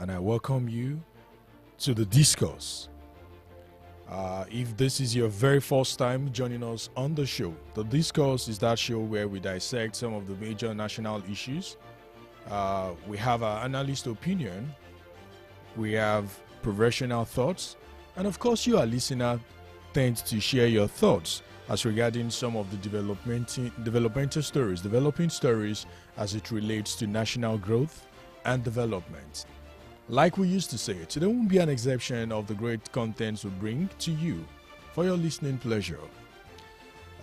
and I welcome you to the discourse. If this is your very first time joining us on the show, the discourse is that show where we dissect some of the major national issues. We have our analyst opinion, we have professional thoughts, and of course you, our listener, tend to share your thoughts as regarding some of the developing stories as it relates to national growth and development. Like we used to say, today won't be an exception of the great contents we bring to you for your listening pleasure.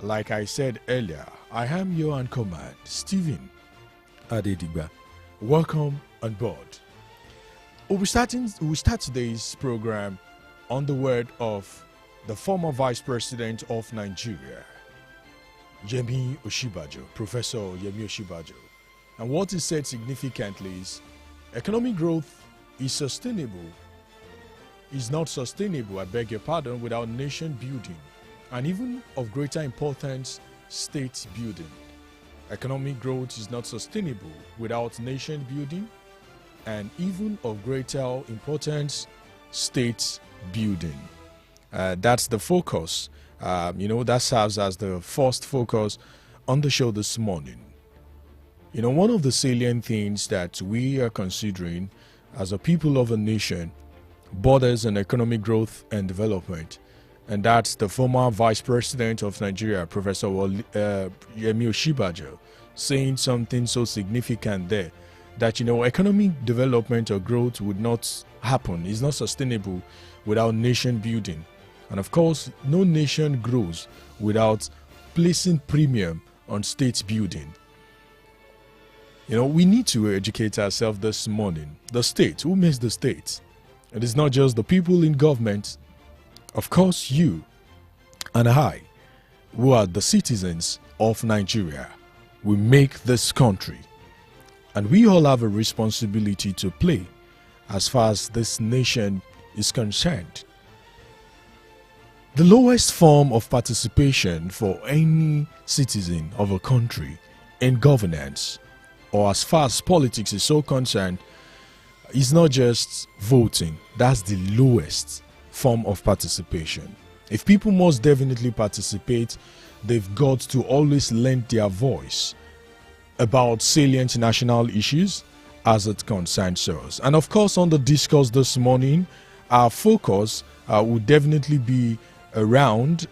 Like I said earlier, I am your in command, Stephen Adedigba. Welcome on board. We'll start today's program on the word of the former Vice President of Nigeria, Yemi Osinbajo, Professor Yemi Osinbajo. And what he said significantly is economic growth is not sustainable, I beg your pardon, without nation building, and even of greater importance, state building. Economic growth is not sustainable without nation building, and even of greater importance, state building. That's the focus. That serves as the first focus on the show this morning. One of the salient things that we are considering as a people of a nation borders on economic growth and development. And that's the former Vice President of Nigeria, Professor Yemi Osinbajo, saying something so significant there that, economic development or growth would not happen, is not sustainable without nation building. And of course, no nation grows without placing premium on state building. We need to educate ourselves this morning. The state, who makes the state? It is not just the people in government. Of course, you and I, who are the citizens of Nigeria, we make this country. And we all have a responsibility to play as far as this nation is concerned. The lowest form of participation for any citizen of a country in governance, or as far as politics is so concerned, is not just voting. That's the lowest form of participation. If people must definitely participate, they've got to always lend their voice about salient national issues as it concerns us. And of course, on the discourse this morning, our focus will definitely be around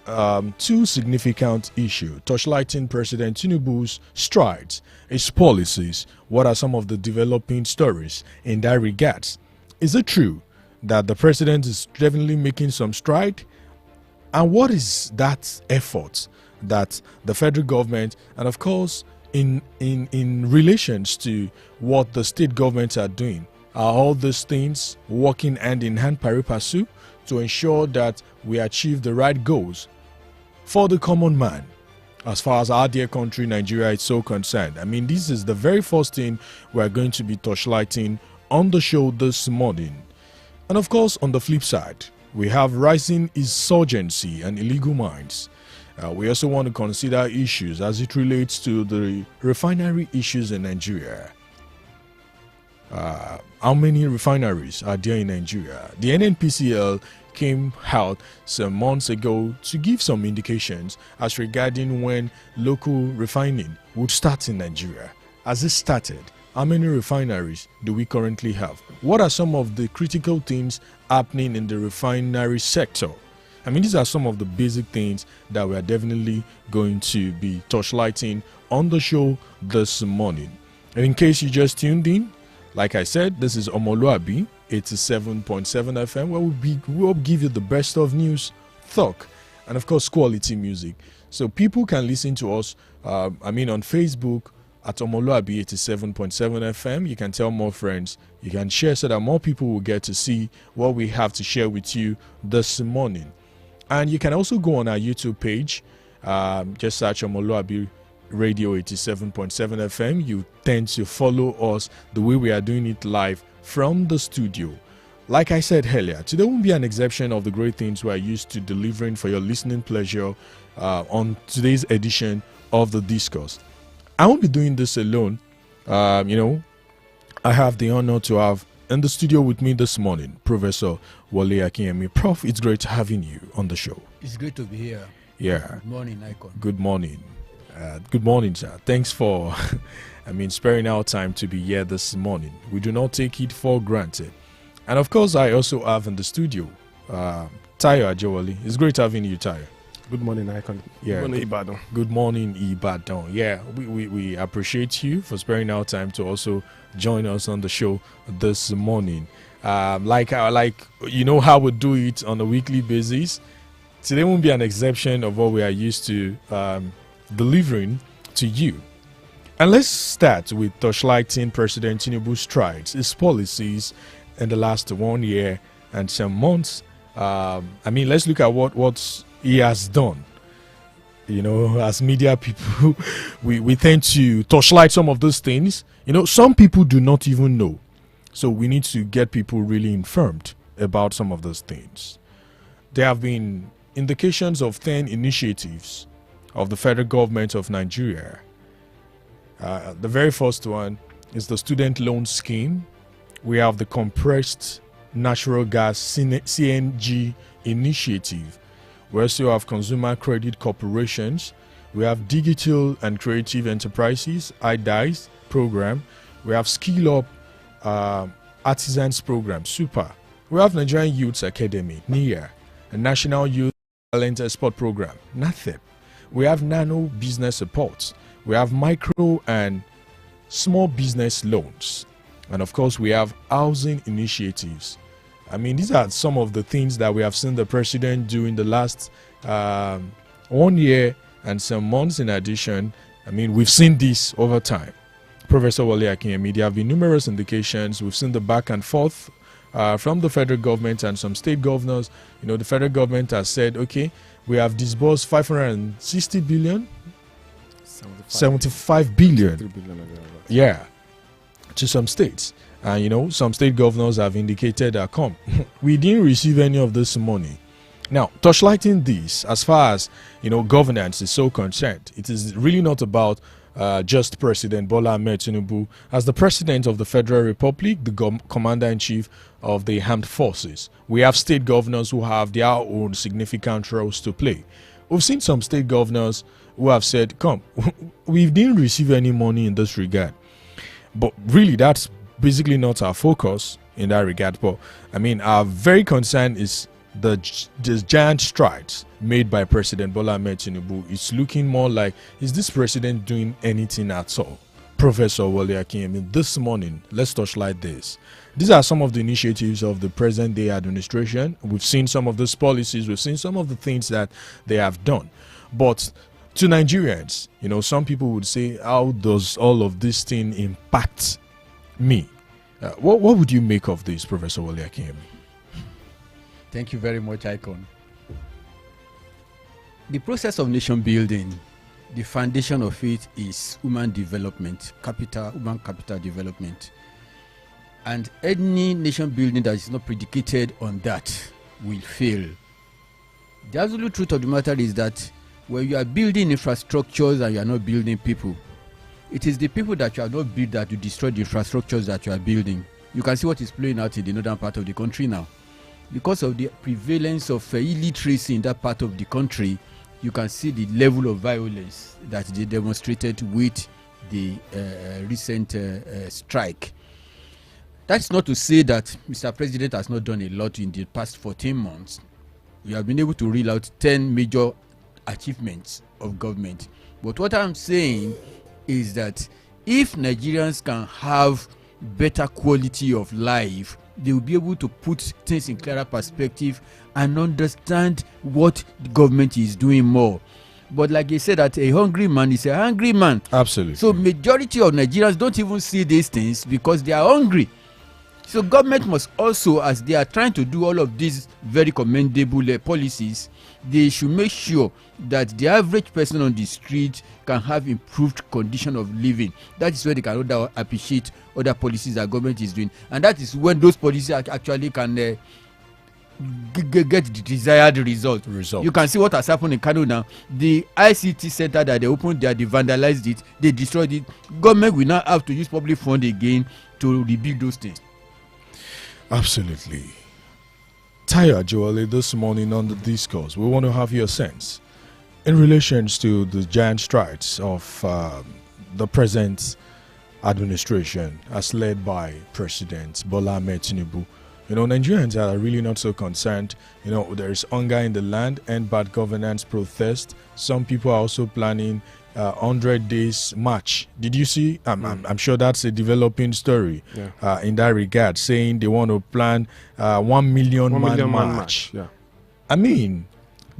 two significant issues: torchlighting President Tinubu's strides, his policies. What are some of the developing stories in that regard? Is it true that the president is definitely making some stride? And what is that effort that the federal government, and of course in relations to what the state governments are doing, are all these things working hand in hand pari passu to ensure that we achieve the right goals for the common man as far as our dear country Nigeria is so concerned? This is the very first thing we're going to be torchlighting on the show this morning. And of course, on the flip side, we have rising insurgency and illegal mines. We also want to consider issues as it relates to the refinery issues in Nigeria. How many refineries are there in Nigeria? The NNPCL came out some months ago to give some indications as regarding when local refining would start in Nigeria. Has it started? How many refineries do we currently have? What are some of the critical things happening in the refinery sector? These are some of the basic things that we are definitely going to be torchlighting on the show this morning. And in case you just tuned in, like I said, this is Omoluwabi 87.7 FM, where we'll give you the best of news, talk, and of course quality music. So people can listen to us on Facebook at Omoluwabi 87.7 FM. You can tell more friends, you can share so that more people will get to see what we have to share with you this morning. And you can also go on our YouTube page, just search Omoluwabi Radio 87.7 FM. You tend to follow us the way we are doing it live from the studio. Like I said earlier, today won't be an exception of the great things we are used to delivering for your listening pleasure on today's edition of the discourse. I won't be doing this alone. I have the honor to have in the studio with me this morning, Professor Wale Akinyemi. Prof, it's great having you on the show. It's great to be here. Yeah. Good morning, Icon. Good morning. Good morning, sir. Thanks for, sparing our time to be here this morning. We do not take it for granted. And of course, I also have in the studio, Tayo Ajewale. It's great having you, Tayo. Good morning, Icon. Yeah. Good morning, Ibadan. Good morning, Ibadan. Yeah, we appreciate you for sparing our time to also join us on the show this morning. Like you know how we do it on a weekly basis. Today won't be an exception of what we are used to delivering to you. And let's start with torchlighting President Tinubu's strides, his policies in the last 1 year and some months. Let's look at what he has done. You know, as media people, we tend to torchlight some of those things. You know, some people do not even know. So we need to get people really informed about some of those things. There have been indications of 10 initiatives of the federal government of Nigeria. The very first one is the student loan scheme. We have the compressed natural gas CNG initiative. We also have consumer credit corporations. We have digital and creative enterprises, IDICE program. We have skill up artisans program, super. We have Nigerian Youth Academy, NIA, a National Youth Talent Export program, NATHEP. We have nano business support. We have micro and small business loans. And of course, we have housing initiatives. These are some of the things that we have seen the president do in the last 1 year and some months in addition. We've seen this over time. Professor Wale Akinyemi, there have been numerous indications. We've seen the back and forth from the federal government and some state governors. You know, the federal government has said, okay, we have disbursed 560 billion, 75 billion. Yeah, to some states. And some state governors have indicated that, we didn't receive any of this money. Now, torchlighting this, as far as, governance is so concerned, it is really not about just President Bola Ahmed Tinubu. As the President of the Federal Republic, the Commander-in-Chief of the Armed Forces, we have state governors who have their own significant roles to play. We've seen some state governors who have said, we didn't receive any money in this regard. But really, that's basically not our focus in that regard. But our very concern is the giant strides made by President Bola Ahmed Tinubu. It's looking more like, is this president doing anything at all? Professor Wale Akinyemi, this morning, let's touchlight this. These are some of the initiatives of the present day administration. We've seen some of those policies. We've seen some of the things that they have done. But to Nigerians, some people would say, how does all of this thing impact me? What would you make of this, Professor Wale Akinyemi? Thank you very much, Icon. The process of nation building, the foundation of it is human development, human capital development. And any nation building that is not predicated on that will fail. The absolute truth of the matter is that when you are building infrastructures and you are not building people, it is the people that you have not built that will destroy the infrastructures that you are building. You can see what is playing out in the northern part of the country now. Because of the prevalence of illiteracy in that part of the country, you can see the level of violence that they demonstrated with the recent strike. That's not to say that Mr. President has not done a lot in the past 14 months. We have been able to reel out 10 major achievements of government. But what I'm saying is that if Nigerians can have better quality of life, they will be able to put things in clearer perspective and understand what the government is doing more. But like you said, that a hungry man is a hungry man. Absolutely. So majority of Nigerians don't even see these things because they are hungry. So government must also, as they are trying to do all of these very commendable policies, they should make sure that the average person on the street can have improved condition of living. That is where they can appreciate other policies that government is doing, and that is when those policies actually can get the desired result. You can see what has happened in Kano now. The ICT center that they opened there, they vandalized it, they destroyed it. Government will now have to use public fund again to rebuild those things. Absolutely. Taya Joali, this morning on the discourse, we want to have your sense in relation to the giant strides of the present administration as led by President Bola Ahmed Tinubu. Nigerians are really not so concerned. There is hunger in the land and bad governance protest. Some people are also planning 100 days march. Did you see? I'm sure that's a developing story in that regard, saying they want to plan 1 million man march. Yeah. I mean,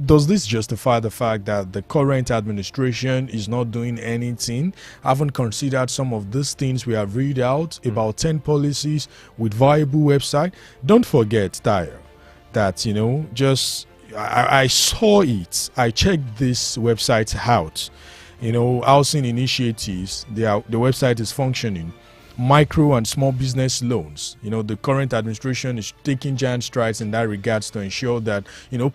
does this justify the fact that the current administration is not doing anything? Haven't considered some of these things we have read out about 10 policies with viable website? Don't forget, Tyre, that I saw it. I checked this website out. Housing initiatives. The website is functioning. Micro and small business loans. The current administration is taking giant strides in that regards to ensure that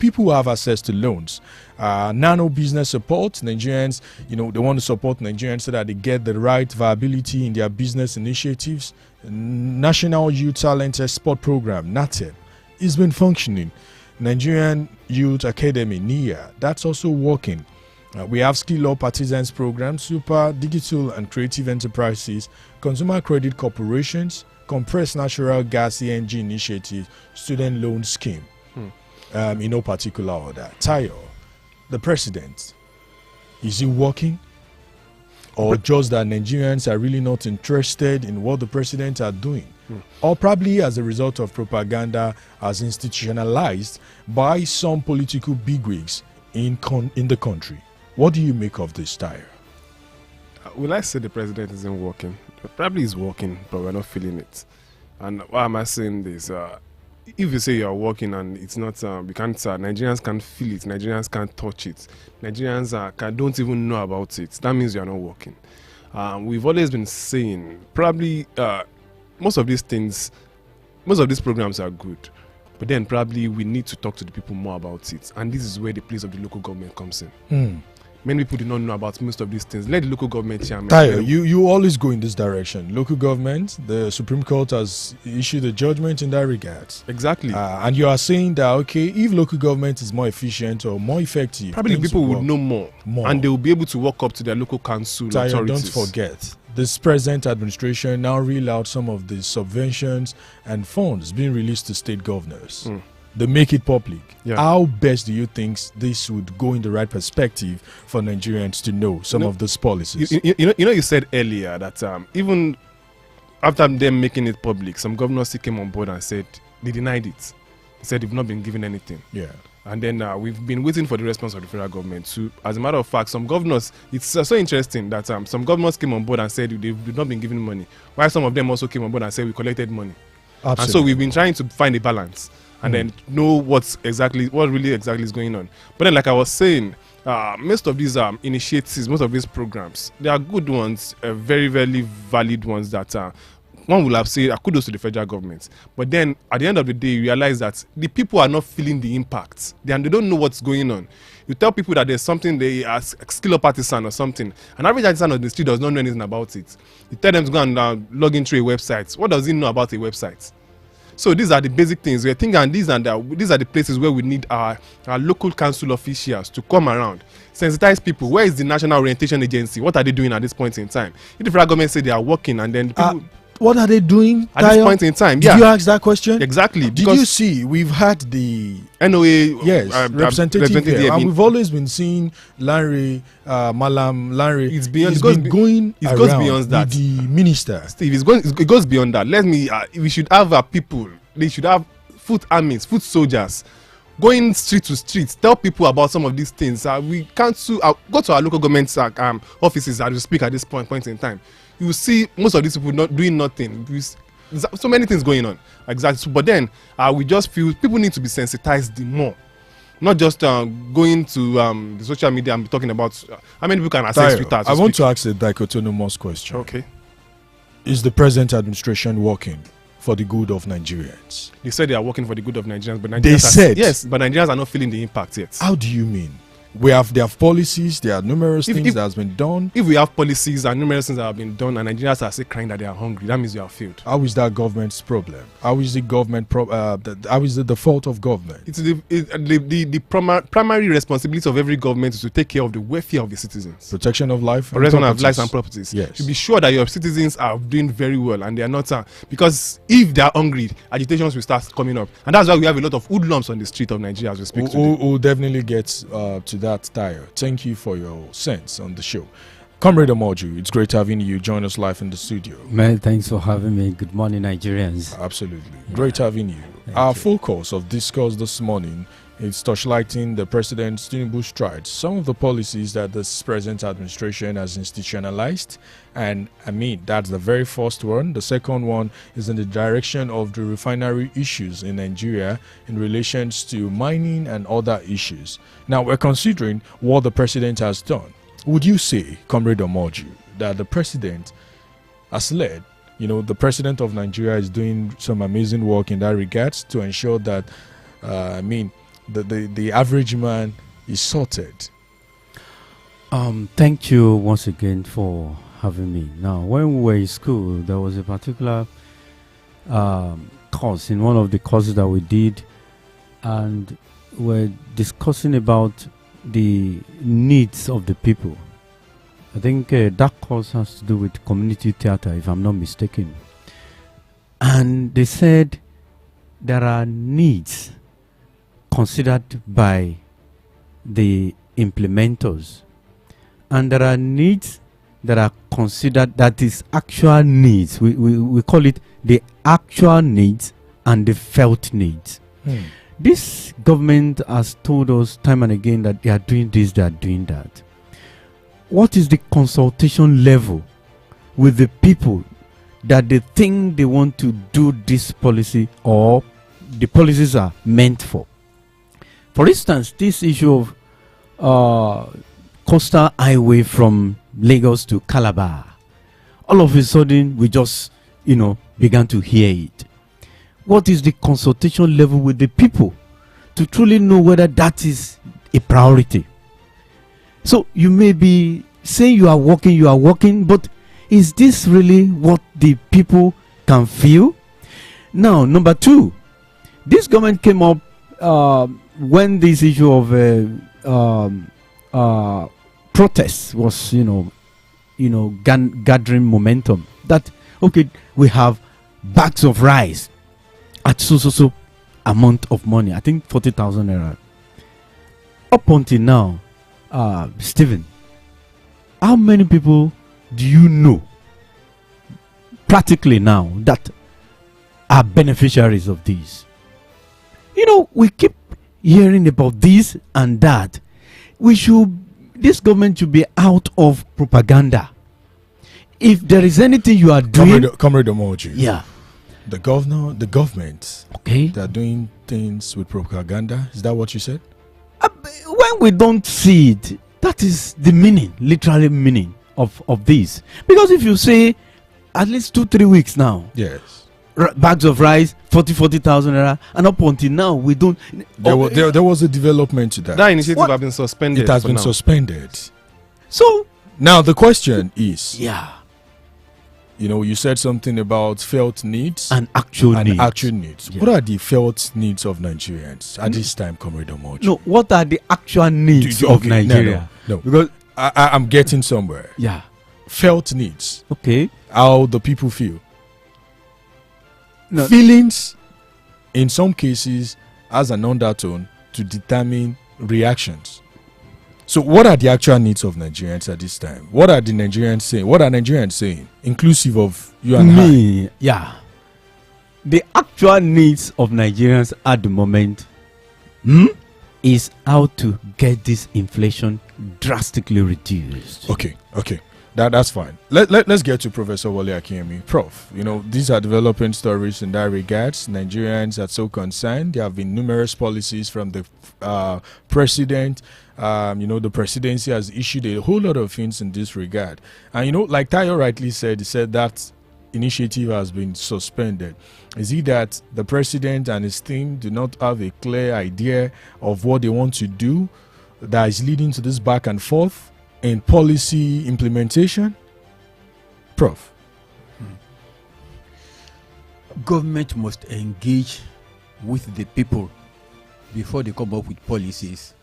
people who have access to loans. Nano business support. Nigerians, they want to support Nigerians so that they get the right viability in their business initiatives. National Youth Talent Export Program (NATEP) has been functioning. Nigerian Youth Academy (NIA) that's also working. We have Skill Up Artisans Program, Super Digital and Creative Enterprises, Consumer Credit Corporations, Compressed Natural Gas CNG Initiative, Student Loan Scheme. In no particular order. Tayo, the president, is he working? Or just that Nigerians are really not interested in what the president are doing? Or probably as a result of propaganda as institutionalized by some political bigwigs in the country. What do you make of this, Tyre? Will I say the president isn't working? Probably he's working, but we're not feeling it. And why am I saying this? If you say you're working and it's not, we can't. Nigerians can't feel it. Nigerians can't touch it. Nigerians don't even know about it. That means you're not working. We've always been saying probably most of these programs are good. But then probably we need to talk to the people more about it. And this is where the place of the local government comes in. Many people do not know about most of these things. Let the local government chairman. Tayo, you always go in this direction. Local government, the Supreme Court has issued a judgment in that regard. Exactly. And you are saying that, okay, if local government is more efficient or more effective, probably people would know more. And they will be able to walk up to their local council Tayo, authorities. don't forget, this present administration now reel out some of the subventions and funds being released to state governors. They make it public. How best do you think this would go in the right perspective for Nigerians to know some of these policies? You said earlier that even after them making it public, some governors came on board and said they denied it. They said they've not been given anything. Yeah. And then we've been waiting for the response of the federal government. So, as a matter of fact, some governors, it's so interesting that some governors came on board and said they've not been given money, while some of them also came on board and said we collected money. Absolutely. And so we've been trying to find a balance and then know what really exactly is going on. But then, like I was saying, most of these initiatives, most of these programs, they are good ones, very, very valid ones that one will have said kudos to the federal government. But then at the end of the day, you realize that the people are not feeling the impact. They don't know what's going on. You tell people that there's something, they are skill up artisan or something. An average artisan on the street does not know anything about it. You tell them to go and log into a website. What does he know about a website? So these are the basic things we're thinking, and these are the places where we need our local council officials to come around, sensitize people. Where is the National Orientation Agency? What are they doing at this point in time? If the federal government say they are working, and then people, what are they doing at this point in time? Did you ask that question? Exactly. Did you see? We've had the NOA representative here, and we've always been seeing Larry, Malam Larry. It goes beyond that. The minister, Steve, it goes beyond that. We should have people. They should have foot armies, foot soldiers, going street to street, tell people about some of these things. We can't go to our local government offices as we speak at this point in time. You will see most of these people not doing nothing. So many things going on. Exactly. But then we just feel people need to be sensitized more. Not just going to the social media and be talking about how many people can access Twitter. I want to ask a dichotomous question. Okay. Is the present administration working for the good of Nigerians? They said they are working for the good of Nigerians, but Nigerians they said yes, but Nigerians are not feeling the impact yet. How do you mean? There have policies, there are numerous things that has been done. If we have policies and numerous things that have been done and Nigerians are still crying that they are hungry, that means we have failed. How is that government's problem? How is it how is it the fault of government? It's the primary responsibility of every government is to take care of the welfare of the citizens. Protection of life and Protection of properties. lives and properties. Yes. To be sure that your citizens are doing very well and they are not because if they are hungry, agitations will start coming up. And that's why we have a lot of hoodlums on the street of Nigeria as we speak today. We'll definitely get to that tire. Thank you for your sense on the show. Comrade Omoju, it's great having you join us live in the studio. Man, thanks for having me. Good morning, Nigerians. Absolutely. Great having you. Our focus of discourse this morning is torchlighting the President Tinubu's strides, some of the policies that this present administration has institutionalized. And I mean, that's the very first one. The second one is in the direction of the refinery issues in Nigeria in relation to mining and other issues. Now, we're considering what the president has done. Would you say, Comrade Omoju, that the president has led, the president of Nigeria is doing some amazing work in that regard to ensure that, the average man is sorted? Thank you once again for having me. Now, when we were in school, there was a particular course in one of the courses that we did, and we're discussing about the needs of the people. I think that course has to do with community theater, if I'm not mistaken. And they said there are needs considered by the implementers, and there are needs that are considered, that is actual needs. We call it the actual needs and the felt needs. This government has told us time and again that they are doing this, they are doing that. What is the consultation level with the people that they think they want to do this policy or the policies are meant for? For instance, this issue of coastal highway from Lagos to Calabar, all of a sudden we just began to hear it. What is the consultation level with the people to truly know whether that is a priority? So you may be saying you are working, but is this really what the people can feel? Now, number two, this government came up when this issue of protests was, gathering momentum. That, okay, we have bags of rice at so amount of money. I think 40,000 naira. Up until now, Stephen, how many people do you know practically now that are beneficiaries of these? We keep hearing about this and that. This government should be out of propaganda. If there is anything you are doing, Comrade Omoju. Yeah. The government, okay, they're doing things with propaganda. Is that what you said? When we don't see it, that is the meaning, literally meaning of this. Because if you say at least 2-3 weeks now, yes, bags of rice, 40,000 naira, and up until now we don't. There was a development to that. That initiative has been suspended. It has been suspended. So now the question is, yeah, you said something about felt needs and actual needs. Yeah. What are the felt needs of Nigerians at this time, Comrade Omoju? No, what are the actual needs of Nigeria? No, because I'm getting somewhere. Yeah, felt needs. Okay, how the people feel. No. Feelings, in some cases, has an undertone to determine reactions. So, what are the actual needs of Nigerians at this time? What are the Nigerians saying? What are Nigerians saying, inclusive of you and me? Yeah, the actual needs of Nigerians at the moment is how to get this inflation drastically reduced. Okay. That's fine. Let's get to Professor Wale Akinyemi. Prof, these are developing stories in that regards. Nigerians are so concerned. There have been numerous policies from the president. The presidency has issued a whole lot of things in this regard. And, like Tayo rightly said, he said that initiative has been suspended. Is it that the president and his team do not have a clear idea of what they want to do? that is leading to this back and forth in policy implementation? Prof. Government must engage with the people before they come up with policies.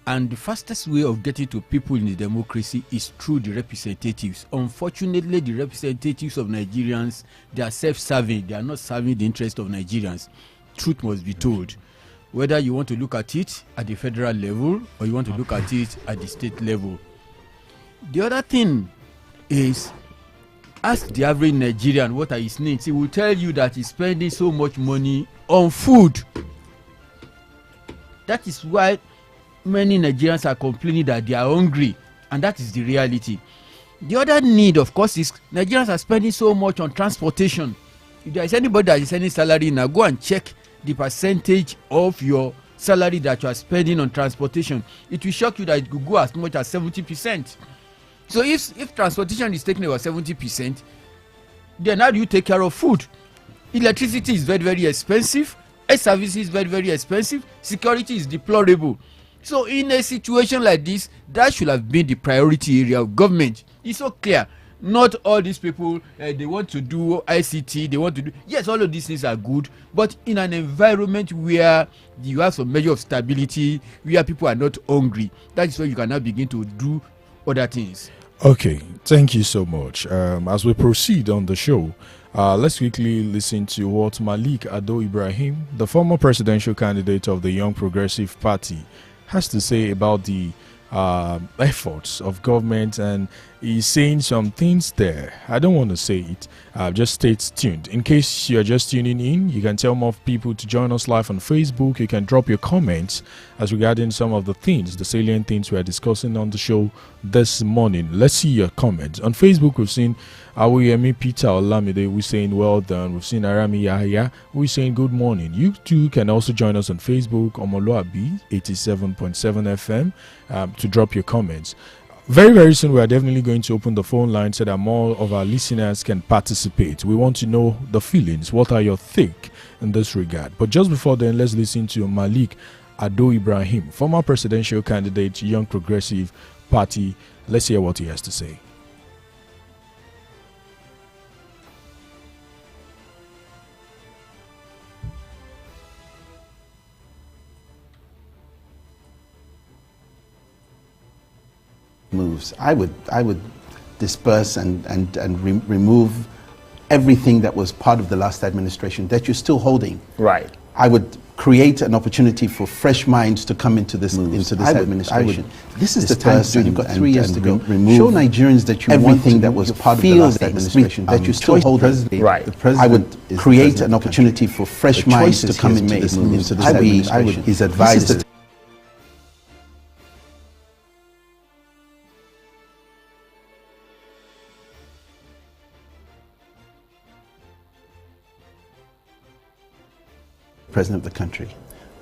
And the fastest way of getting to people in the democracy is through the representatives. Unfortunately, the representatives of Nigerians, they are self-serving. They are not serving the interest of Nigerians. Truth must be told. Whether you want to look at it at the federal level or you want to look at it at the state level. The other thing is, ask the average Nigerian what are his needs. He will tell you that he's spending so much money on food. That is why many Nigerians are complaining that they are hungry, and that is the reality. The other need, of course, is Nigerians are spending so much on transportation. If there is anybody that is earning salary now, go and check the percentage of your salary that you are spending on transportation. It will shock you that it could go as much as 70%. So if transportation is taking about 70%, then how do you take care of food? Electricity is very, very expensive. Health services is very, very expensive. Security is deplorable. So in a situation like this, that should have been the priority area of government. It's so clear. Not all these people, they want to do ICT, they want to do... Yes, all of these things are good, but in an environment where you have some measure of stability, where people are not hungry, that is where you can now begin to do other things. Okay, thank you so much. As we proceed on the show, let's quickly listen to what Malik Ado Ibrahim, the former presidential candidate of the Young Progressive Party, has to say about the efforts of government, and he's saying some things there. I don't want to say it. Just stay tuned. In case you're just tuning in, you can tell more people to join us live on Facebook. You can drop your comments as regarding some of the things, the salient things we are discussing on the show this morning. Let's see your comments. On Facebook, we've seen Awuyemi Peter Olamide. We're saying well done. We've seen Arami Yahya. We're saying good morning. You too can also join us on Facebook, omoluwabi 87.7 FM, to drop your comments. Very, very soon, we are definitely going to open the phone line so that more of our listeners can participate. We want to know the feelings. What are your take in this regard? But just before then, let's listen to Malik Ado Ibrahim, former presidential candidate, Young Progressive Party. Let's hear what he has to say. Moves. I would disperse and remove everything that was part of the last administration that you're still holding. Right. I would create an opportunity for fresh minds to come into this administration. This is the time to do. You've got 3 years to go. Show Nigerians that you want everything that was part of the last administration that you still hold. Right. I would create an opportunity for fresh minds to come into this administration. His advisors. President of the country.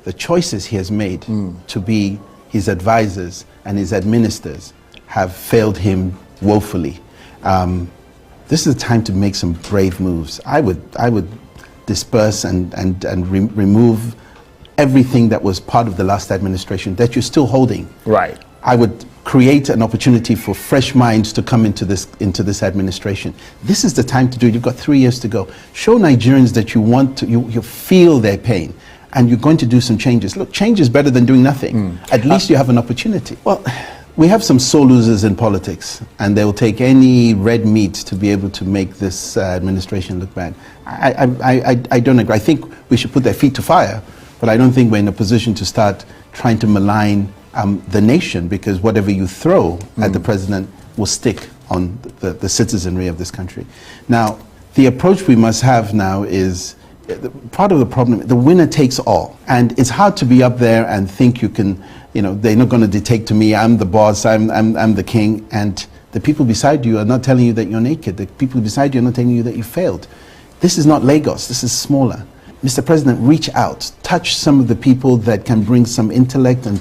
The choices he has made to be his advisors and his administrators have failed him woefully. This is the time to make some brave moves. I would disperse and remove everything that was part of the last administration that you're still holding. Right. I would create an opportunity for fresh minds to come into this administration. This is the time to do it. You've got 3 years to go. Show Nigerians that you want to, you feel their pain, and you're going to do some changes. Look, change is better than doing nothing. At least you have an opportunity. Well, we have some sore losers in politics, and they will take any red meat to be able to make this administration look bad. I don't agree. I think we should put their feet to fire, but I don't think we're in a position to start trying to malign the nation, because whatever you throw at the president will stick on the citizenry of this country. Now, the approach we must have now is, part of the problem, the winner takes all. And it's hard to be up there and think you can, they're not going to dictate to me, I'm the boss, I'm the king, and the people beside you are not telling you that you're naked. The people beside you are not telling you that you failed. This is not Lagos, this is smaller. Mr. President, reach out, touch some of the people that can bring some intellect and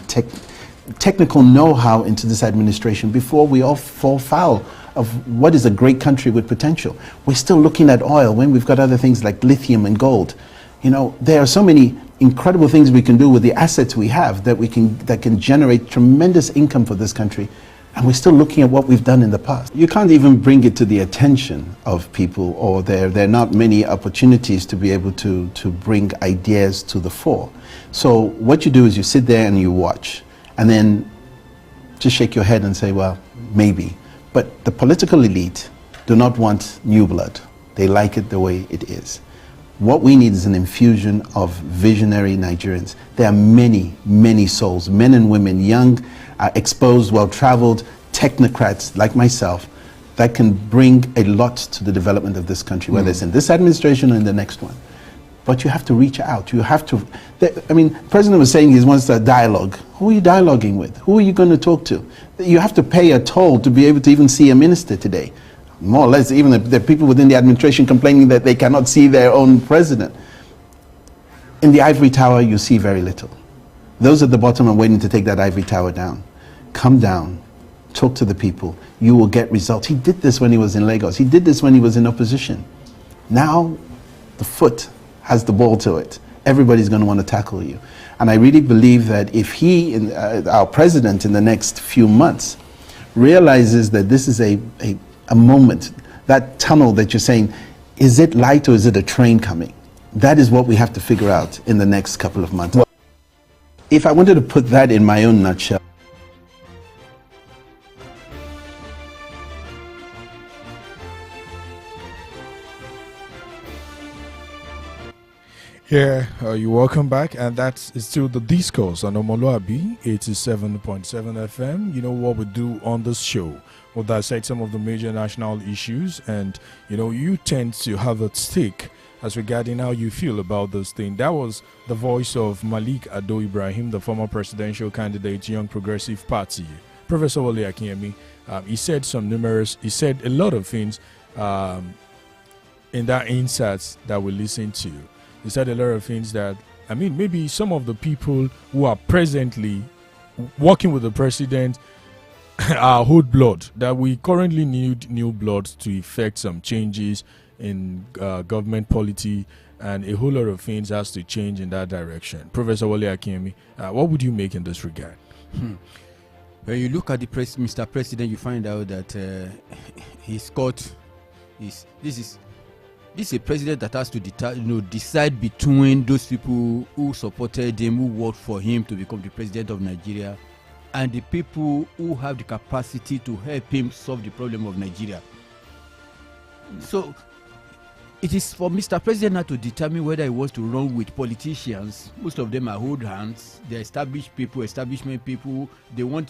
technical know-how into this administration before we all fall foul of what is a great country with potential. We're still looking at oil when we've got other things like lithium and gold. There are so many incredible things we can do with the assets we have that can generate tremendous income for this country, and we're still looking at what we've done in the past. You can't even bring it to the attention of people, or there are not many opportunities to be able to bring ideas to the fore. So what you do is you sit there and you watch, and then just shake your head and say, well, maybe. But the political elite do not want new blood. They like it the way it is. What we need is an infusion of visionary Nigerians. There are many, many souls, men and women, young, exposed, well-traveled technocrats like myself that can bring a lot to the development of this country, whether it's in this administration or in the next one. But you have to reach out. You have to, I mean, the president was saying he wants a dialogue. Who are you dialoguing with? Who are you going to talk to? You have to pay a toll to be able to even see a minister today. More or less, even there are people within the administration complaining that they cannot see their own president. In the ivory tower, you see very little. Those at the bottom are waiting to take that ivory tower down. Come down, talk to the people. You will get results. He did this when he was in Lagos. He did this when he was in opposition. Now, the foot has the ball to it. Everybody's going to want to tackle you. And I really believe that if he, our president in the next few months, realizes that this is a moment, that tunnel that you're saying, is it light or is it a train coming? That is what we have to figure out in the next couple of months. If I wanted to put that in my own nutshell, Yeah, you're welcome back, and that's still the discourse on Omoluwabi 87.7 FM. You know what we do on this show. We'll dissect some of the major national issues, and you tend to have a stake as regarding how you feel about this thing. That was the voice of Malik Ado Ibrahim, the former presidential candidate, Young Progressive Party. Professor Wole Akinyemi, he said a lot of things in that insights that we listened to. He said a lot of things that, maybe some of the people who are presently working with the president are old blood, that we currently need new blood to effect some changes in government polity, and a whole lot of things has to change in that direction. Professor Wole Akinyemi, what would you make in this regard? When you look at the Mr. President, you find out that he's caught. This is a president that has to decide between those people who supported him, who worked for him to become the president of Nigeria, and the people who have the capacity to help him solve the problem of Nigeria. So it is for Mr. President now to determine whether he wants to run with politicians. Most of them are old hands. They're established people, establishment people. They want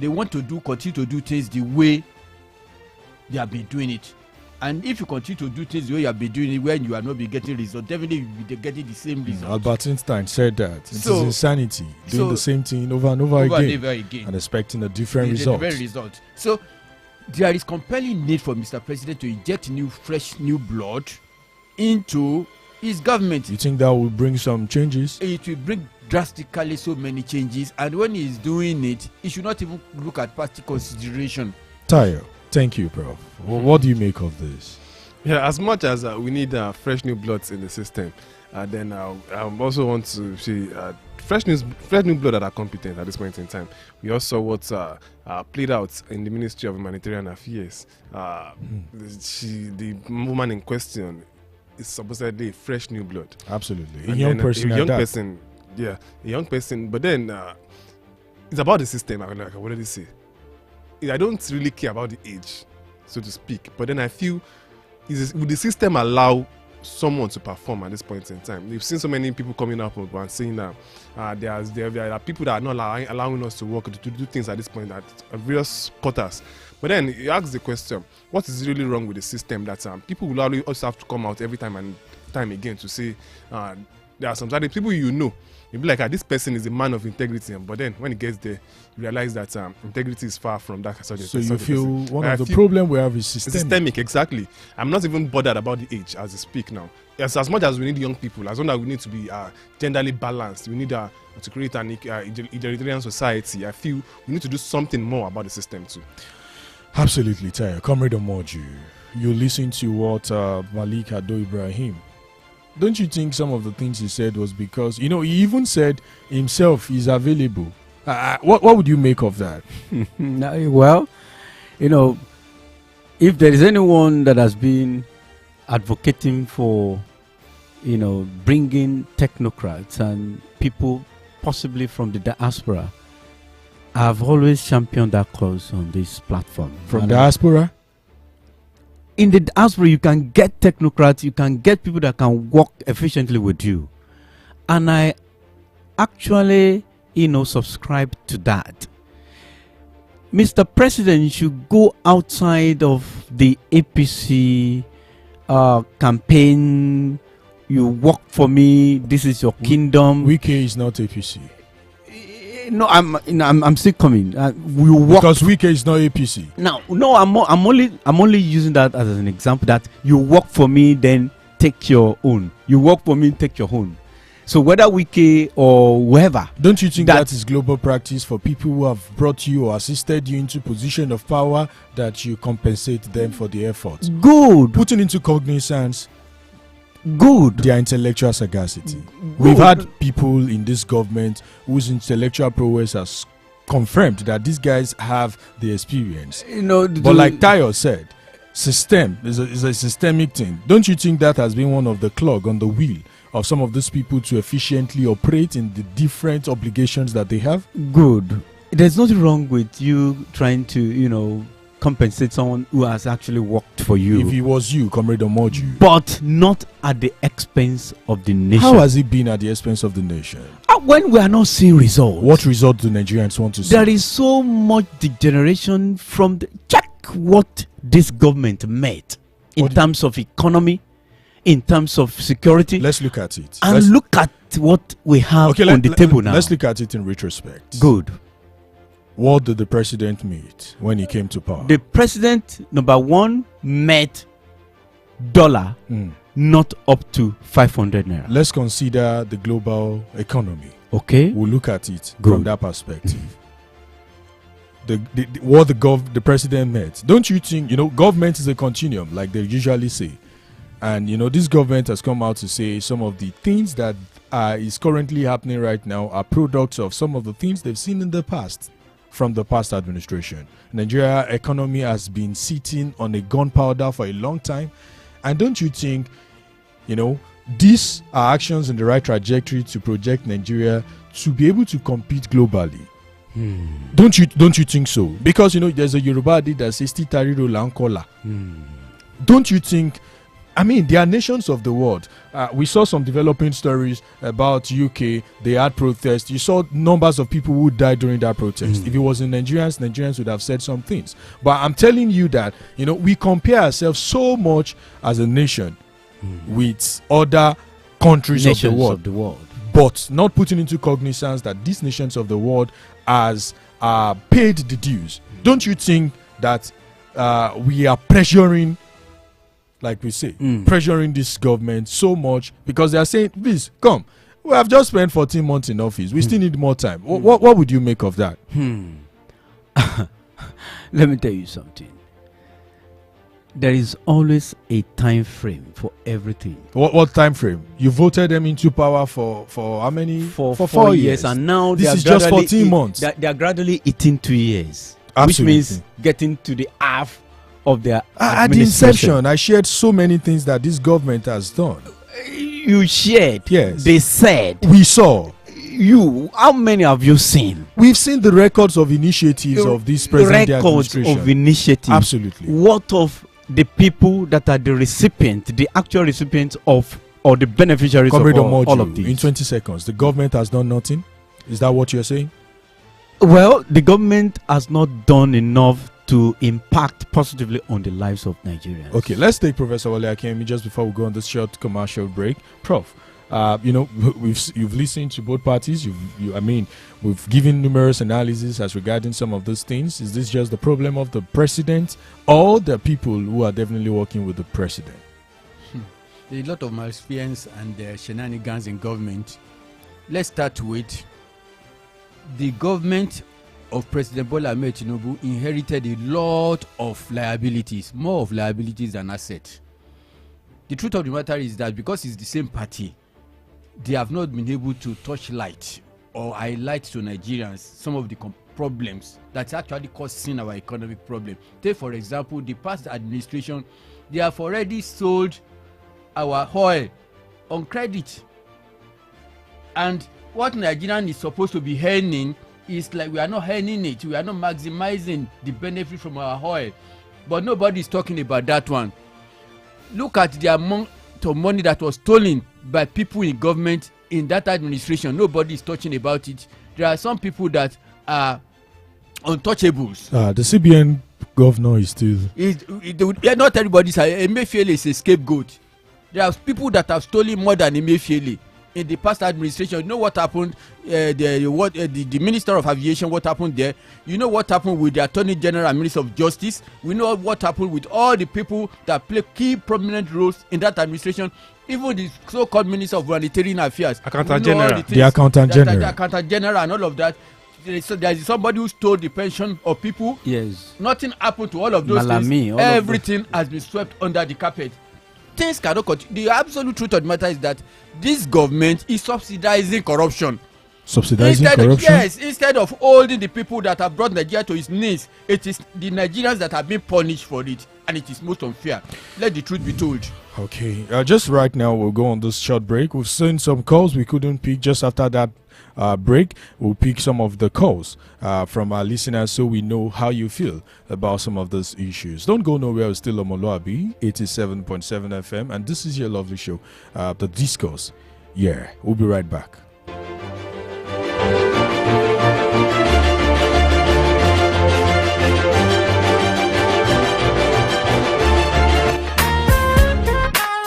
they want to continue to do things the way they have been doing it. And if you continue to do things the way you have been doing it, when you are not be getting results, definitely you will be getting the same results. Albert Einstein said that it is insanity, doing the same thing over and over again, and expecting a different result. So there is compelling need for Mr. President to inject fresh new blood into his government. You think that will bring some changes? It will bring drastically so many changes, and when he is doing it, he should not even look at party consideration. Tayo, thank you, Prof. What do you make of this? Yeah, as much as we need fresh new bloods in the system, then I also want to see fresh new blood that are competent at this point in time. We also what played out in the Ministry of Humanitarian Affairs. The woman in question is supposedly fresh new blood. Absolutely, a young person. A young person. But then it's about the system. Like I already say, I don't really care about the age, so to speak. But then I feel, would the system allow someone to perform at this point in time? We've seen so many people coming up and saying that there are people that are not allowing us to work, to do things at this point at various quarters. But then you ask the question, what is really wrong with the system that people will also have to come out every time and time again to say there are some certain people you'll be like, this person is a man of integrity, but then when he gets there, you realize that integrity is far from that. So you feel one of the problem we have is systemic. Exactly. I'm not even bothered about the age as I speak now. Yes, as much as we need young people, as long as we need to be genderly balanced, we need to create an egalitarian society. I feel we need to do something more about the system too. Absolutely, Tayo. Comrade Omoju, you listen to what Malik Ado Ibrahim don't you think some of the things he said was because, he even said himself is available? What would you make of that? Well, if there is anyone that has been advocating for, bringing technocrats and people possibly from the diaspora, I've always championed that cause on this platform. From diaspora? In the diaspora, you can get technocrats, you can get people that can work efficiently with you. And I actually, subscribe to that. Mr. President should go outside of the APC campaign. You work for me, this is your kingdom. Wike is not APC. No, I'm still coming. We work because Wike is not APC. No, I'm only using that as an example. That you work for me, then take your own. You work for me, take your own. So whether Wike or whoever, don't you think that is global practice for people who have brought you or assisted you into position of power, that you compensate them for the efforts? Good. Putting into cognizance. Good. Their intellectual sagacity. We've had people in this government whose intellectual prowess has confirmed that these guys have the experience. But like Tayo said, system is a systemic thing. Don't you think that has been one of the clog on the wheel of some of these people to efficiently operate in the different obligations that they have? Good. There's nothing wrong with you trying to, compensate someone who has actually worked for you. If it was you, Comrade Omoju. But not at the expense of the nation. How has it been at the expense of the nation? When we are not seeing results. What result do Nigerians want to see? There is so much degeneration from check what this government made in terms of economy, in terms of security. Let's look at it. And look at what we have on the table now. Let's look at it in retrospect. Good. What did the president meet when he came to power? The president, number one, met dollar not up to 500 naira. Let's consider the global economy. Okay. We'll look at it from that perspective. What the president met. Don't you think, government is a continuum, like they usually say. And, this government has come out to say some of the things that is currently happening right now are products of some of the things they've seen in the past. From the past administration. Nigeria economy has been sitting on a gunpowder for a long time. And don't you think, these are actions in the right trajectory to project Nigeria to be able to compete globally? Don't you think so? Because, there's a Yoruba adage that says, Titariro Lankola. Don't you think, there are nations of the world. We saw some developing stories about UK. They had protests. You saw numbers of people who died during that protest. If it was in Nigerians would have said some things. But I'm telling you that, we compare ourselves so much as a nation with other countries of the world. But not putting into cognizance that these nations of the world has paid the dues. Don't you think that we are pressuring, like we say, pressuring this government so much because they are saying, please, come. We have just spent 14 months in office. We still need more time. What would you make of that? Let me tell you something. There is always a time frame for everything. What time frame? You voted them into power for how many? For 4 years. And now this is just 14 months. They are gradually eating 2 years. Absolutely. Which means getting to the half of their at the inception. I shared so many things that this government has done. You shared. Yes. They said. We saw. How many have you seen? We've seen the records of initiatives of this present administration. Records of initiatives. Absolutely. What of the people that are the recipient, the actual recipients of, or the beneficiaries of all of these? In 20 seconds, the government has done nothing? Is that what you're saying? Well, the government has not done enough to impact positively on the lives of Nigerians. Okay, let's take Professor Wale Akemi just before we go on this short commercial break. Prof, you've listened to both parties. We've given numerous analyses as regarding some of those things. Is this just the problem of the president or the people who are definitely working with the president? There is a lot of malfeasance and shenanigans in government. Let's start with the government of President Bola Ahmed Tinubu inherited a lot of liabilities, more of liabilities than assets. The truth of the matter is that because it's the same party, they have not been able to touch light or highlight to Nigerians some of the problems that's actually causing our economic problem. Take, for example, the past administration, they have already sold our oil on credit. And what Nigerian is supposed to be earning is like we are not earning it. We are not maximizing the benefit from our oil. But nobody is talking about that one. Look at the amount of money that was stolen by people in government in that administration. Nobody is talking about it. There are some people that are untouchables. The CBN governor is still. Not everybody is. Emefiele is a scapegoat. There are people that have stolen more than Emefiele in the past administration. You know what happened? The Minister of Aviation, what happened there? You know what happened with the Attorney General and Minister of Justice? We know what happened with all the people that play key prominent roles in that administration. Even the so-called Minister of Humanitarian Affairs, Accountant General, the Accountant General, the Accountant General, and all of that. So there is somebody who stole the pension of people. Yes. Nothing happened to all of those things. Everything has been swept under the carpet. Things cannot continue. The absolute truth of the matter is that this government is subsidizing corruption. Corruption? Yes, instead of holding the people that have brought Nigeria to its knees, it is the Nigerians that have been punished for it, and it is most unfair. Let the truth be told. Okay, just right now we'll go on this short break. We've seen some calls we couldn't pick. Just after that break, we'll pick some of the calls from our listeners so we know how you feel about some of these issues. Don't go nowhere. It's still omoluwabi 87.7 FM, and this is your lovely show, The Discourse. Yeah, we'll be right back.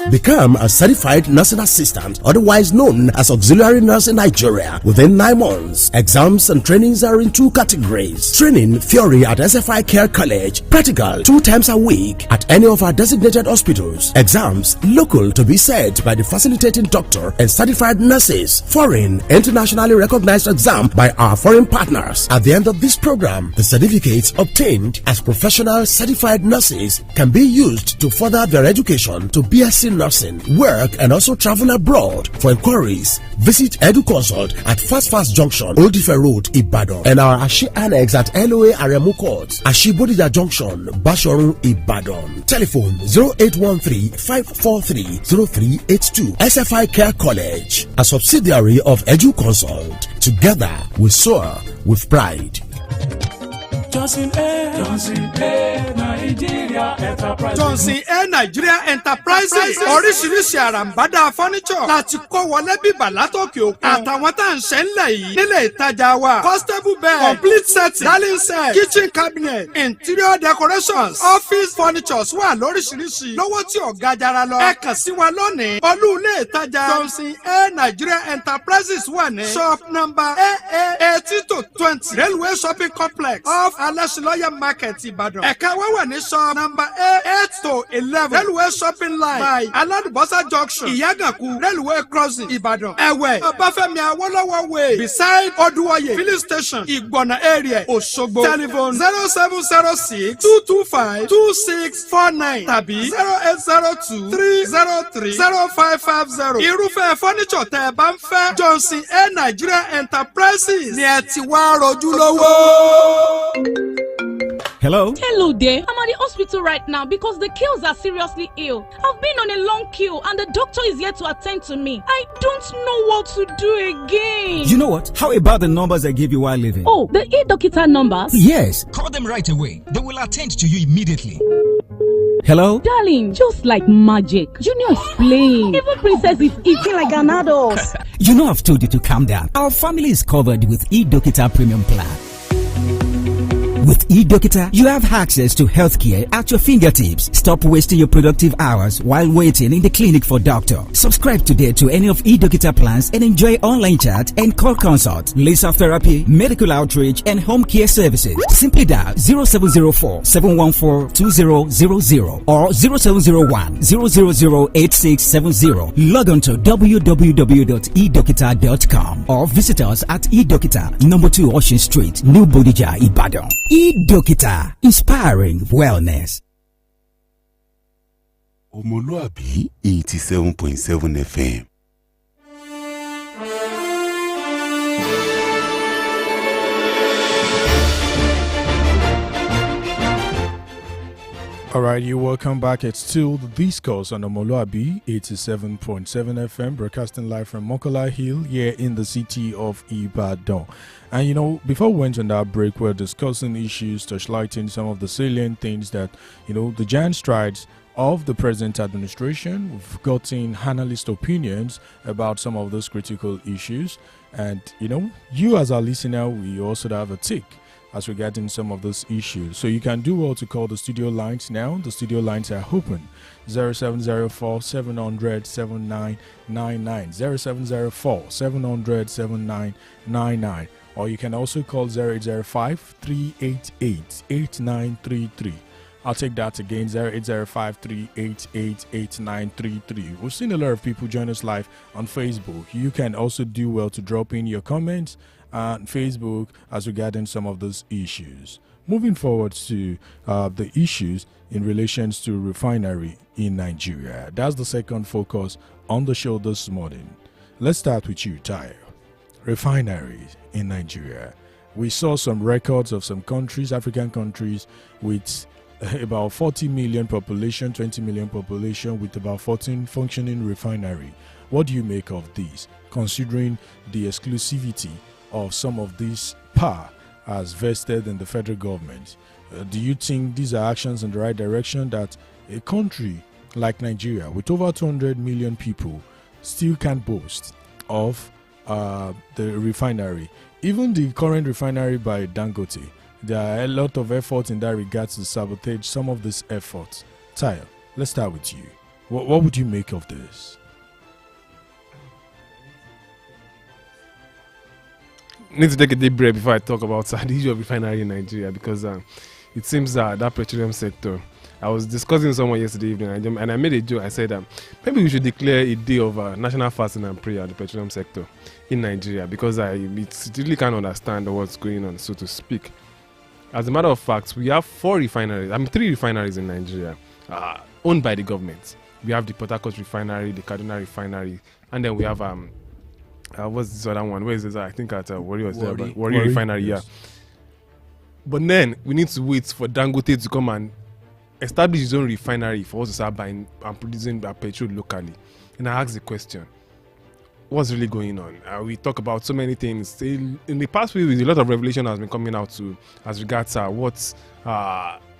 Become a certified nursing assistant, otherwise known as auxiliary nurse in Nigeria, within 9 months. Exams and trainings are in 2 categories. Training theory at SFI Care College, practical 2 times a week at any of our designated hospitals. Exams local to be set by the facilitating doctor and certified nurses. Foreign, internationally recognized exam by our foreign partners. At the end of this program, the certificates obtained as professional certified nurses can be used to further their education to BSc nursing, work, and also travel abroad. For inquiries, visit EduConsult at Fast Junction, Old Ife Road, Ibadan, and our Ashi Annex at LOA Aremu Court, Ashi Bodija Junction, Bashorun, Ibadan. Telephone 0813-543-0382. SFI Care College, a subsidiary of EduConsult. Together we soar with pride. Johnson A. Nigeria Enterprises. Johnson A. Nigeria Enterprises. Oríṣiríṣi àràǹbádà furniture láti kó wọlé bíbà látòkè òkun. Àtàwọn tá à ń ṣe ńlẹ̀ yìí nílé ìtajà wa. Costable bed, complete setting, dining set, kitchen cabinet, interior decorations, office furnitures wà lóríṣiríṣi. Lówó tí ò ga jara lọ. Ẹ kàn sí wa lónìí. Olú ilé ìtajà Johnson A. Nigeria Enterprises wà ní shop number AA 80-20 Railway Shopping Complex off Alasiloya Market Ibadan. Ẹ̀ka wa wà ní shop number A 8-11 Railway Shopping Line by Aladubosa Junction, Iyagaku Railway Crossing, Ibadan. Ẹ̀wẹ̀ Ọbáfẹ́mi Awólọ́wọ̀ Way beside Oduwoye Filling Station, Ìgbọ̀nà area, Òṣogbo. Telephone 0706-225-2649 tàbí 0802-303-0550. Irúfẹ́ furniture tẹ́ ẹ bá ń fẹ́, Johnson A. Nigeria Enterprises ni ẹ ti wá rojú lówó. Hello? Hello there. I'm at the hospital right now because the kills are seriously ill. I've been on a long queue and the doctor is here to attend to me. I don't know what to do again. You know what? How about the numbers I gave you while leaving? Oh, the e-doctor numbers? Yes. Call them right away. They will attend to you immediately. Hello? Darling, just like magic. Junior is playing. Even Princess is eating like an adult. You know I've told you to calm down. Our family is covered with e-doctor premium plan. With eDoctor, you have access to healthcare at your fingertips. Stop wasting your productive hours while waiting in the clinic for doctor. Subscribe today to any of eDoctor plans and enjoy online chat and call consult, laser therapy, medical outreach, and home care services. Simply dial 0704-714-2000 or 0701-000-8670. Log on to www.edoctor.com or visit us at eDoctor, number 2 Ocean Street, New Bodija, Ibadan. eDoctor, inspiring wellness. Omoluwabi 87.7 FM. All right, you're welcome back. It's still the Discourse on omoluwabi 87.7 FM, broadcasting live from Mokola Hill here in the city of Ibadan. And you know, before we went on that break, we're discussing issues, touchlighting some of the salient things that, you know, the giant strides of the present administration. We've gotten analyst opinions about some of those critical issues. And, you know, you as our listener, we also have a take as regarding some of those issues. So you can do well to call the studio lines now. The studio lines are open. 0704 700 7999, 0704 700 7999, or you can also call 0805 388 8933. I'll take that again, 0805 388 8933. We've seen a lot of people join us live on Facebook. You can also do well to drop in your comments on Facebook as regarding some of those issues. Moving forward to the issues in relation to refinery in Nigeria. That's the second focus on the show this morning. Let's start with you, Tayo. Refineries in Nigeria. We saw some records of some countries, African countries, with about 40 million population, 20 million population, with about 14 functioning refinery. What do you make of this, considering the exclusivity of some of this power as vested in the federal government? Do you think these are actions in the right direction, that a country like Nigeria with over 200 million people still can't boast of the refinery? Even the current refinery by Dangote, there are a lot of efforts in that regard to sabotage some of these efforts. Tayo, let's start with you. What would you make of this? Need to take a deep breath before I talk about the issue of refinery in Nigeria, because it seems that petroleum sector. I was discussing with someone yesterday evening, and I made a joke. I said maybe we should declare a day of national fasting and prayer at the petroleum sector in Nigeria, because I really can't understand what's going on, so to speak. As a matter of fact, we have three refineries in Nigeria owned by the government. We have the Port Harcourt refinery, the Kaduna refinery, and then we have what's this other one? Where is this? I think at Warri refinery, yes. Yeah. But then we need to wait for Dangote to come and establish his own refinery for us to start buying and producing petrol locally. And I ask the question, what's really going on? We talk about so many things. In the past few weeks, a lot of revelation has been coming out as regards what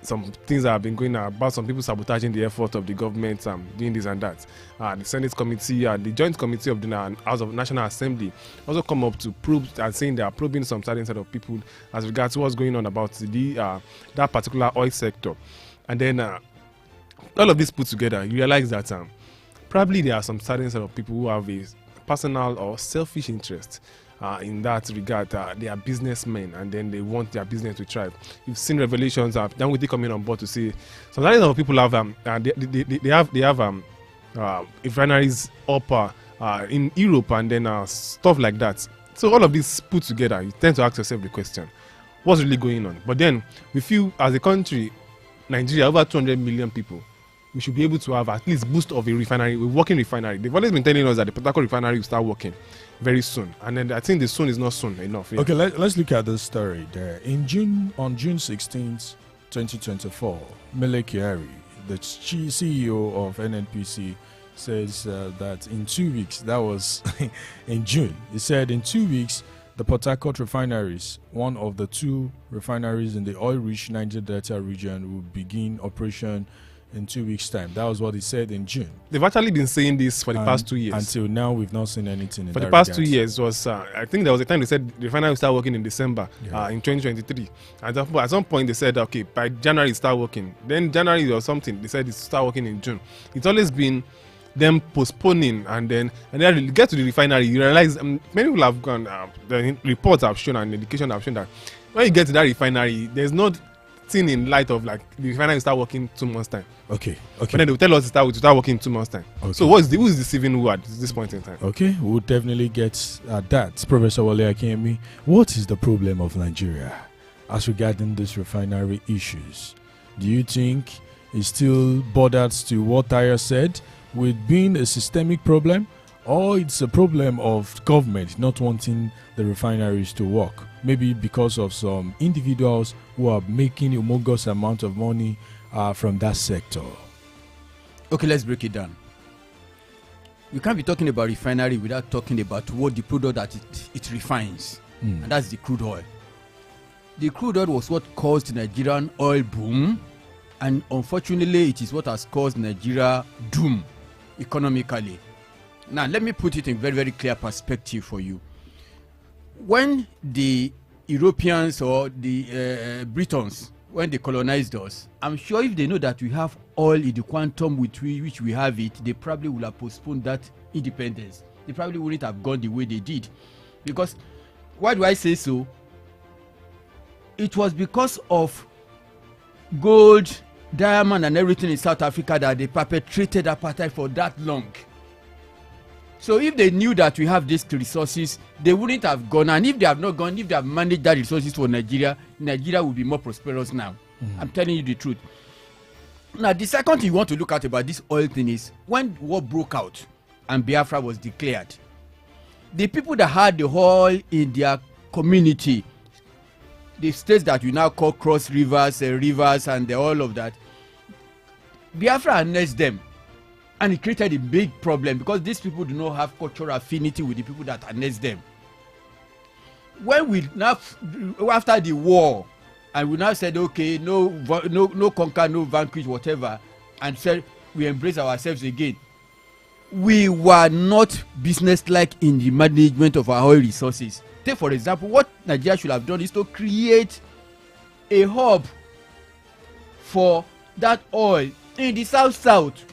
some things that have been going on about some people sabotaging the effort of the government, doing this and that. The Senate committee, the Joint Committee of the House of National Assembly also come up to probe and saying they are probing some certain set of people as regards what's going on about that particular oil sector. And then all of this put together, you realize that probably there are some certain set of people who have a personal or selfish interest in that regard. They are businessmen, and then they want their business to thrive. You've seen revelations of Dangote coming on board to say some certain of people have they have refineries up in Europe, and then stuff like that. So all of this put together, you tend to ask yourself the question, what's really going on? But then we feel as a country, Nigeria, over 200 million people, we should be able to have at least boost of a refinery, a working refinery. They've always been telling us that the Port Harcourt refinery will start working very soon, and then I think the soon is not soon enough. Yeah. Okay, let's look at this story there. On June 16th, 2024, Mele Kyari, the CEO of NNPC, says that in 2 weeks, that was in June, he said in 2 weeks, the Port Harcourt refineries, one of the two refineries in the oil-rich Niger Delta region, will begin operation in 2 weeks' time. That was what he said in June. They've actually been saying this for the past 2 years. Until now, we've not seen anything in for that the past regard. 2 years. Was I think there was a time they said the refinery will start working in December in 2023. And at some point they said, okay, by January it start working. Then January or something, they said it start working in June. It's always been them postponing, and then you get to the refinery, you realize many people have gone. The reports have shown and indication have shown that when you get to that refinery, there's not thing in light of like the refinery will start working 2 months time. Okay. But then they will tell us to start working in 2 months time. Okay. So who is deceiving who at this point in time? Okay, we'll definitely get at that. Professor Wale Akemi, what is the problem of Nigeria as regarding these refinery issues? Do you think is still bothered to what Tyre said with being a systemic problem, or it's a problem of government not wanting the refineries to work, maybe because of some individuals who are making humongous amount of money from that sector. Okay, let's break it down. We can't be talking about refinery without talking about what the product that it refines, and that's the crude oil. The crude oil was what caused the Nigerian oil boom, and unfortunately it is what has caused Nigeria doom economically. Now let me put it in very, very clear perspective for you. When the Europeans or the Britons, when they colonized us, I'm sure if they know that we have oil in the quantum with which we have it, they probably would have postponed that independence. They probably wouldn't have gone the way they did. Because, why do I say so? It was because of gold, diamond and everything in South Africa that they perpetrated apartheid for that long. So if they knew that we have these resources, they wouldn't have gone. And if they have not gone, if they have managed that resources for Nigeria, Nigeria will be more prosperous now. I'm telling you the truth. Now, the second thing you want to look at about this oil thing is when war broke out and Biafra was declared, the people that had the oil in their community, the states that we now call cross rivers, and all of that, Biafra annexed them. And it created a big problem because these people do not have cultural affinity with the people that annexed them. When we now, after the war, and we now said, okay, no conquer, no vanquish, whatever, and said we embrace ourselves again, we were not business-like in the management of our oil resources. Take, for example, what Nigeria should have done is to create a hub for that oil in the south.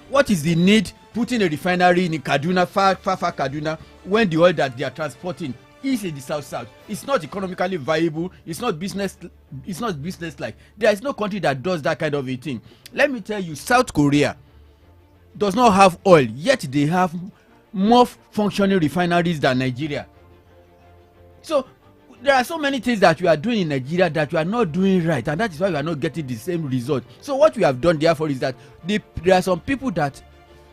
What is the need putting a refinery in Kaduna, far Kaduna, when the oil that they are transporting is in the south? It's not economically viable. It's not business-like. There is no country that does that kind of a thing. Let me tell you, South Korea does not have oil, yet they have more functioning refineries than Nigeria. So there are so many things that we are doing in Nigeria that we are not doing right, and that is why we are not getting the same result. So what we have done therefore is that there are some people that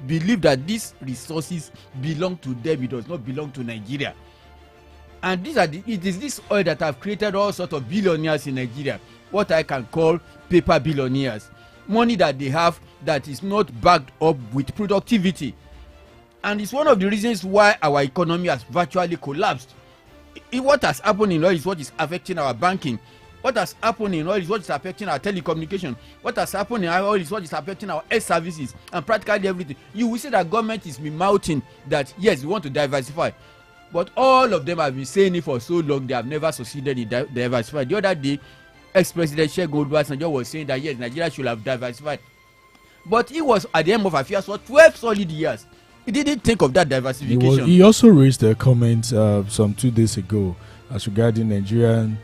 believe that these resources belong to them. It does not belong to Nigeria. And it is this oil that have created all sorts of billionaires in Nigeria, what I can call paper billionaires. Money that they have that is not backed up with productivity. And it's one of the reasons why our economy has virtually collapsed. What has happened in oil is what is affecting our banking. What has happened in oil is what is affecting our telecommunication. What has happened in oil is what is affecting our health services and practically everything. You will see that government is mouthing that yes, we want to diversify, but all of them have been saying it for so long, they have never succeeded in diversifying. The other day, ex-president Segun Obasanjo was saying that yes, Nigeria should have diversified, but he was at the end of affairs for 12 solid years. He didn't think of that diversification. He also raised a comment some 2 days ago as regarding Nigerian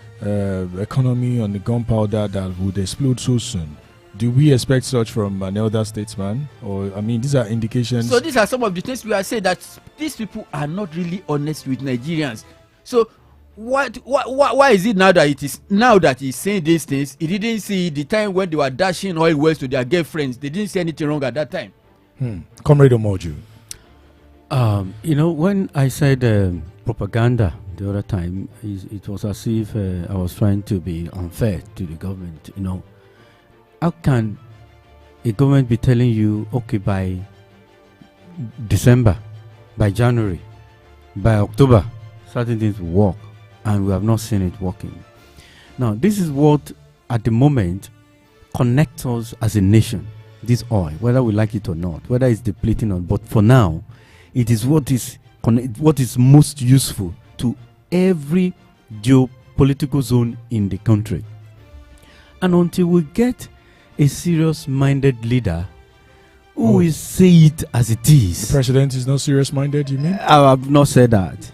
economy on the gunpowder that would explode so soon. Do we expect such from an elder statesman? Or, I mean, these are indications. So these are some of the things we are saying, that these people are not really honest with Nigerians. So why is it now that he's saying these things? He didn't see the time when they were dashing oil wells to their girlfriends. They didn't say anything wrong at that time. Comrade Omoju. When I said propaganda the other time, it was as if I was trying to be unfair to the government. How can a government be telling you, okay, by December, by January, by October, certain things will work, and we have not seen it working? Now, this is what, at the moment, connects us as a nation, this oil, whether we like it or not, whether it's depleting or not. But for now, it is what is most useful to every geopolitical zone in the country. And until we get a serious-minded leader who will say it as it is. The president is not serious-minded, you mean? I have not said that.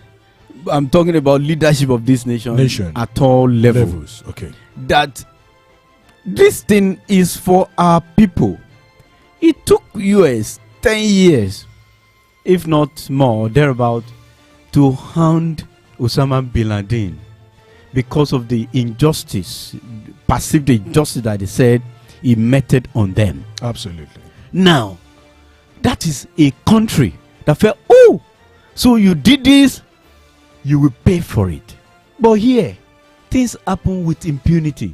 I'm talking about leadership of this nation. At all levels. Okay. That this thing is for our people. It took US 10 years, if not more, thereabout, to hound Osama bin Laden because of the injustice, perceived injustice that they said he meted on them. Absolutely. Now, that is a country that felt, oh, so you did this, you will pay for it. But here, things happen with impunity.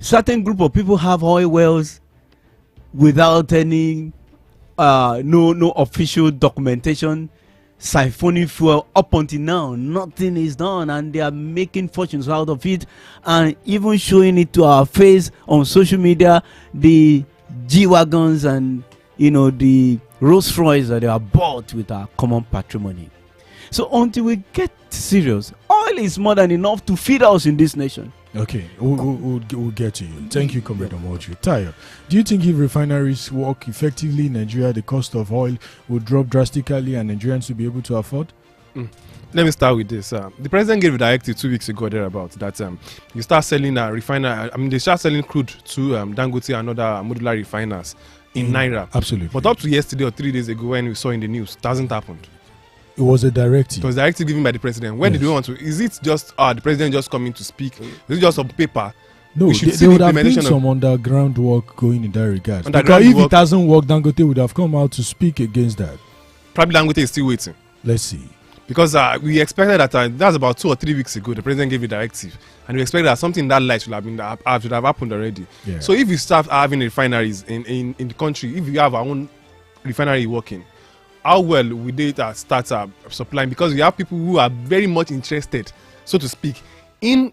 Certain group of people have oil wells without any no official documentation, siphoning fuel. Up until now, nothing is done, and they are making fortunes out of it, and even showing it to our face on social media. The G-Wagons and the Rolls Royce that they are bought with our common patrimony. So until we get serious, oil is more than enough to feed us in this nation. Okay, we'll get to you. Thank you, Comrade Omoju. Tayo, do you think if refineries work effectively in Nigeria, the cost of oil will drop drastically and Nigerians will be able to afford? Let me start with this. The president gave a directive 2 weeks ago thereabouts that you start selling they start selling crude to Dangote and other modular refiners in Naira. Absolutely. But up to yesterday or 3 days ago when we saw in the news, it hasn't happened. It was a directive. It was a directive given by the president. When did we want to? Is it just the president just coming to speak? Is it just on paper? No, there would have been some underground work going in that regard. Because if it hasn't worked, Dangote would have come out to speak against that. Probably Dangote is still waiting. Let's see. Because we expected that that's about 2 or 3 weeks ago the president gave a directive, and we expected that something that light should have happened already. Yeah. So if you start having refineries in the country, if you have our own refinery working, how well will they start supplying? Because we have people who are very much interested, so to speak, in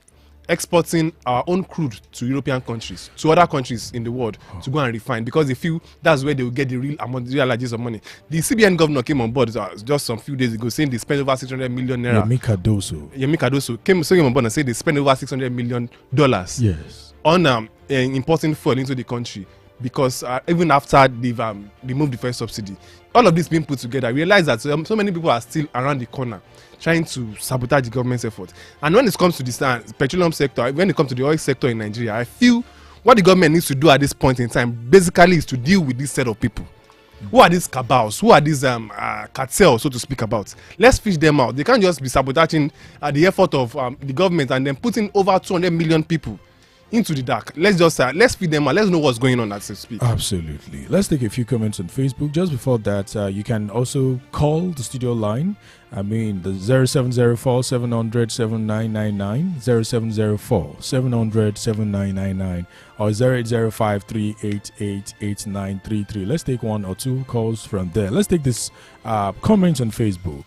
exporting our own crude to European countries, to other countries in the world to go and refine, because they feel that's where they will get the real largest of money. The CBN governor came on board just some few days ago saying they spent over 600 million naira. Yemi Cardoso came on board and said they spent over $600 million on importing fuel into the country, because even after they've removed the first subsidy. All of this being put together, I realize that so many people are still around the corner trying to sabotage the government's effort. And when it comes to this petroleum sector, when it comes to the oil sector in Nigeria, I feel what the government needs to do at this point in time basically is to deal with this set of people. Who are these cabals? Who are these cartels, so to speak about? Let's fish them out. They can't just be sabotaging the effort of the government and then putting over 200 million people into the dark. Let's just let's feed them out. Let's know what's going on as we speak. Absolutely. Let's take a few comments on Facebook. Just before that, you can also call the studio line. I mean, the 0704 700 7999, 0704 700 7999, or 0805 388 8933. Let's take 1 or 2 calls from there. Let's take this comment on Facebook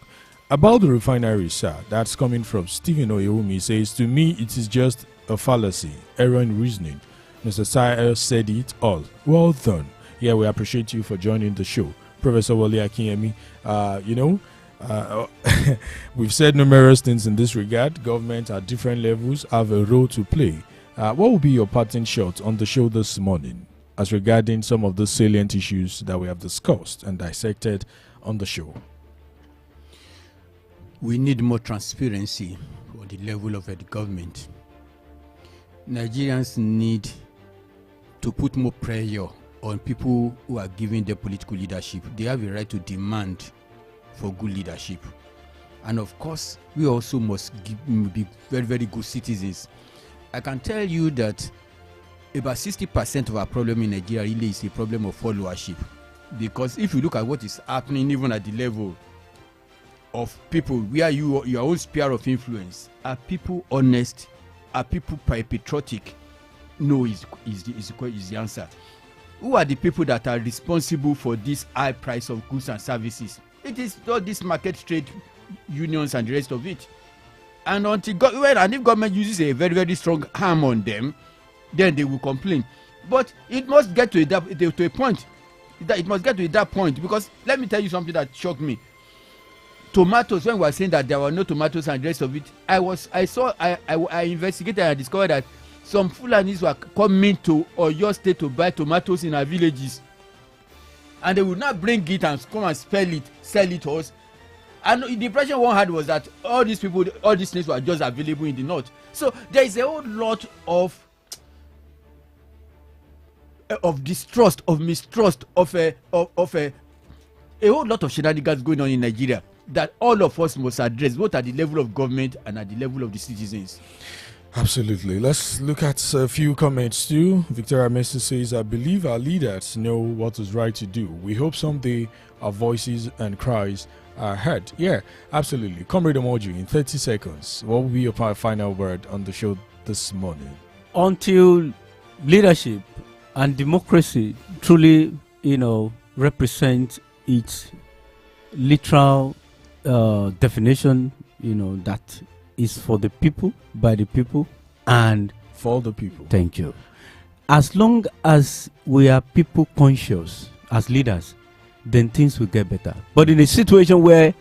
about the refinery, sir. That's coming from Stephen Oyewumi. He says, to me, it is just a fallacy, error in reasoning. Mr. Sire said it all. Well done. Yeah, we appreciate you for joining the show. Professor Wale Akinyemi, we've said numerous things in this regard. Government at different levels have a role to play. What will be your parting shot on the show this morning as regarding some of the salient issues that we have discussed and dissected on the show? We need more transparency on the level of the government. Nigerians need to put more pressure on people who are giving the political leadership. They have a right to demand for good leadership. And of course, we also must be very, very good citizens. I can tell you that about 60% of our problem in Nigeria really is a problem of followership. Because if you look at what is happening even at the level of people where your own sphere of influence, are people honest? Are people patriotic? No is the answer. Who are the people that are responsible for this high price of goods and services? It is all these market trade unions and the rest of it. And if government uses a very, very strong arm on them, then they will complain. But it must get to a point. It must get to that point, because let me tell you something that shocked me. Tomatoes, when we were saying that there were no tomatoes and the rest of it, I investigated and discovered that some Fulanis were coming to Oyo State to buy tomatoes in our villages, and they would not bring it and come and sell it to us. And the impression one had was that all these things were just available in the north. So there is a whole lot of distrust, of mistrust, of a whole lot of shenanigans going on in Nigeria that all of us must address, both at the level of government and at the level of the citizens. Absolutely. Let's look at a few comments too. Victoria Messi says, I believe our leaders know what is right to do. We hope someday our voices and cries are heard. Yeah, absolutely. Comrade Emoji, in 30 seconds, what will be your final word on the show this morning? Until leadership and democracy truly, represent its literal definition, that is for the people, by the people, and for the people. Thank you. As long as we are people conscious as leaders, then things will get better. But in a situation where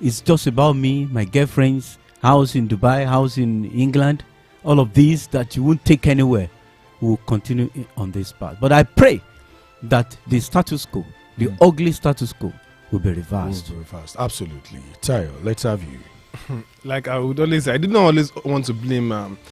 it's just about me, my girlfriend's house in Dubai, house in England, all of these that you won't take anywhere, will continue on this path. But I pray that the status quo, the ugly status quo, will be reversed. Absolutely. Tayo, let's have you. Like I would always say, I did not always want to blame